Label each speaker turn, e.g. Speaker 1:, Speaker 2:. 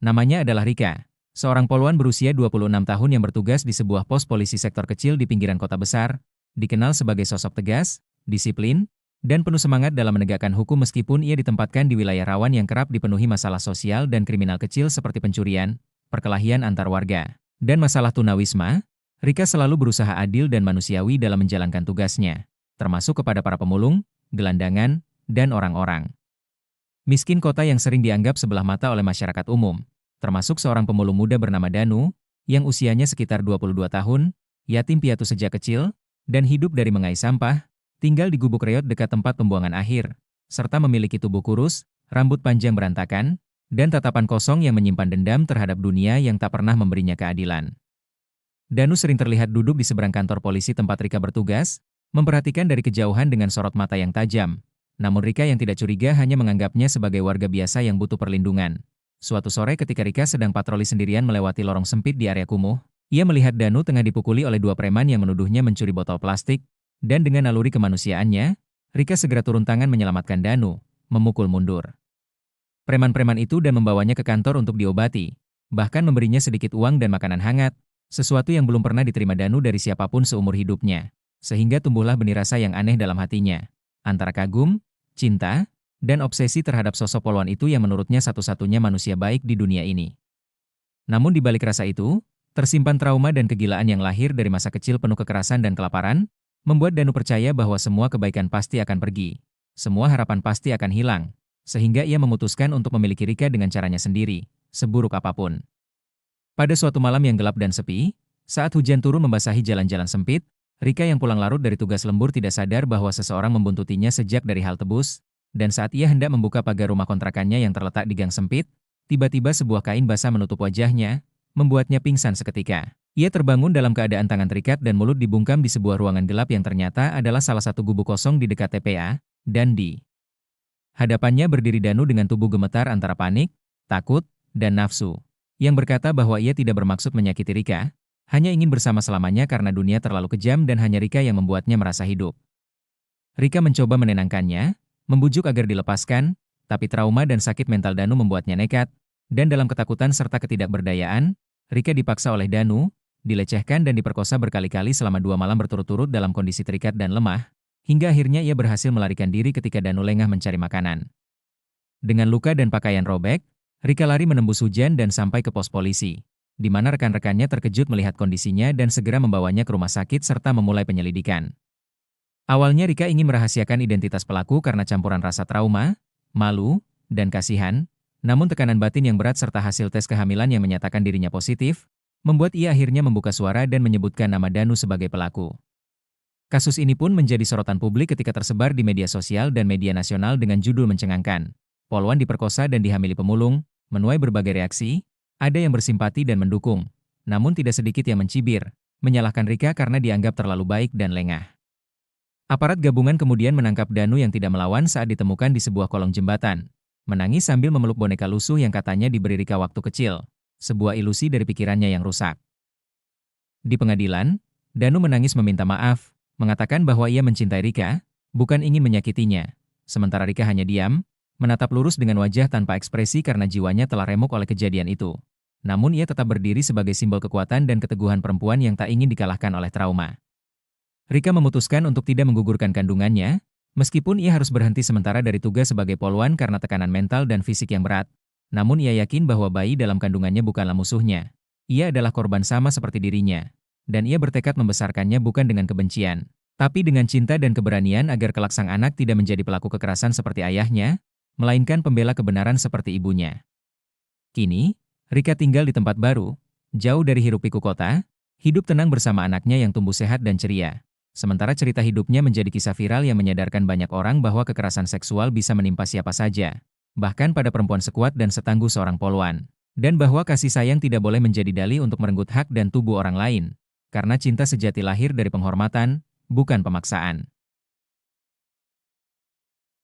Speaker 1: Namanya adalah Rika, seorang poluan berusia 26 tahun yang bertugas di sebuah pos polisi sektor kecil di pinggiran kota besar, dikenal sebagai sosok tegas, disiplin, dan penuh semangat dalam menegakkan hukum meskipun ia ditempatkan di wilayah rawan yang kerap dipenuhi masalah sosial dan kriminal kecil seperti pencurian, perkelahian antar warga, dan masalah tunawisma. Rika selalu berusaha adil dan manusiawi dalam menjalankan tugasnya, termasuk kepada para pemulung, gelandangan, dan orang-orang miskin kota yang sering dianggap sebelah mata oleh masyarakat umum, termasuk seorang pemulung muda bernama Danu, yang usianya sekitar 22 tahun, yatim piatu sejak kecil, dan hidup dari mengais sampah, tinggal di gubuk reot dekat tempat pembuangan akhir, serta memiliki tubuh kurus, rambut panjang berantakan, dan tatapan kosong yang menyimpan dendam terhadap dunia yang tak pernah memberinya keadilan. Danu sering terlihat duduk di seberang kantor polisi tempat Rika bertugas, memperhatikan dari kejauhan dengan sorot mata yang tajam. Namun Rika yang tidak curiga hanya menganggapnya sebagai warga biasa yang butuh perlindungan. Suatu sore ketika Rika sedang patroli sendirian melewati lorong sempit di area kumuh, ia melihat Danu tengah dipukuli oleh dua preman yang menuduhnya mencuri botol plastik, dan dengan naluri kemanusiaannya, Rika segera turun tangan menyelamatkan Danu, memukul mundur preman-preman itu dan membawanya ke kantor untuk diobati, bahkan memberinya sedikit uang dan makanan hangat, sesuatu yang belum pernah diterima Danu dari siapapun seumur hidupnya, sehingga tumbuhlah benih rasa yang aneh dalam hatinya, antara kagum, cinta, dan obsesi terhadap sosok poluan itu yang menurutnya satu-satunya manusia baik di dunia ini. Namun di balik rasa itu, tersimpan trauma dan kegilaan yang lahir dari masa kecil penuh kekerasan dan kelaparan, membuat Danu percaya bahwa semua kebaikan pasti akan pergi, semua harapan pasti akan hilang, sehingga ia memutuskan untuk memiliki Rika dengan caranya sendiri, seburuk apapun. Pada suatu malam yang gelap dan sepi, saat hujan turun membasahi jalan-jalan sempit, Rika yang pulang larut dari tugas lembur tidak sadar bahwa seseorang membuntutinya sejak dari halte bus, dan saat ia hendak membuka pagar rumah kontrakannya yang terletak di gang sempit, tiba-tiba sebuah kain basah menutup wajahnya, membuatnya pingsan seketika. Ia terbangun dalam keadaan tangan terikat dan mulut dibungkam di sebuah ruangan gelap yang ternyata adalah salah satu gubuk kosong di dekat TPA, dan di hadapannya berdiri Danu dengan tubuh gemetar antara panik, takut, dan nafsu, yang berkata bahwa ia tidak bermaksud menyakiti Rika, hanya ingin bersama selamanya karena dunia terlalu kejam dan hanya Rika yang membuatnya merasa hidup. Rika mencoba menenangkannya, membujuk agar dilepaskan, tapi trauma dan sakit mental Danu membuatnya nekat, dan dalam ketakutan serta ketidakberdayaan, Rika dipaksa oleh Danu, dilecehkan dan diperkosa berkali-kali selama 2 malam berturut-turut dalam kondisi terikat dan lemah, hingga akhirnya ia berhasil melarikan diri ketika Danu lengah mencari makanan. Dengan luka dan pakaian robek, Rika lari menembus hujan dan sampai ke pos polisi, di mana rekan-rekannya terkejut melihat kondisinya dan segera membawanya ke rumah sakit serta memulai penyelidikan. Awalnya Rika ingin merahasiakan identitas pelaku karena campuran rasa trauma, malu, dan kasihan, namun tekanan batin yang berat serta hasil tes kehamilan yang menyatakan dirinya positif, membuat ia akhirnya membuka suara dan menyebutkan nama Danu sebagai pelaku. Kasus ini pun menjadi sorotan publik ketika tersebar di media sosial dan media nasional dengan judul mencengangkan. Poluan diperkosa dan dihamili pemulung, menuai berbagai reaksi, ada yang bersimpati dan mendukung, namun tidak sedikit yang mencibir, menyalahkan Rika karena dianggap terlalu baik dan lengah. Aparat gabungan kemudian menangkap Danu yang tidak melawan saat ditemukan di sebuah kolong jembatan, menangis sambil memeluk boneka lusuh yang katanya diberi Rika waktu kecil, sebuah ilusi dari pikirannya yang rusak. Di pengadilan, Danu menangis meminta maaf, mengatakan bahwa ia mencintai Rika, bukan ingin menyakitinya, sementara Rika hanya diam, menatap lurus dengan wajah tanpa ekspresi karena jiwanya telah remuk oleh kejadian itu. Namun ia tetap berdiri sebagai simbol kekuatan dan keteguhan perempuan yang tak ingin dikalahkan oleh trauma. Rika memutuskan untuk tidak menggugurkan kandungannya, meskipun ia harus berhenti sementara dari tugas sebagai poluan karena tekanan mental dan fisik yang berat. Namun ia yakin bahwa bayi dalam kandungannya bukanlah musuhnya. Ia adalah korban sama seperti dirinya. Dan ia bertekad membesarkannya bukan dengan kebencian, tapi dengan cinta dan keberanian agar kelak sang anak tidak menjadi pelaku kekerasan seperti ayahnya, melainkan pembela kebenaran seperti ibunya. Kini, Rika tinggal di tempat baru, jauh dari hiruk-pikuk kota, hidup tenang bersama anaknya yang tumbuh sehat dan ceria. Sementara cerita hidupnya menjadi kisah viral yang menyadarkan banyak orang bahwa kekerasan seksual bisa menimpa siapa saja, bahkan pada perempuan sekuat dan setangguh seorang poluan. Dan bahwa kasih sayang tidak boleh menjadi dalih untuk merenggut hak dan tubuh orang lain, karena cinta sejati lahir dari penghormatan, bukan pemaksaan.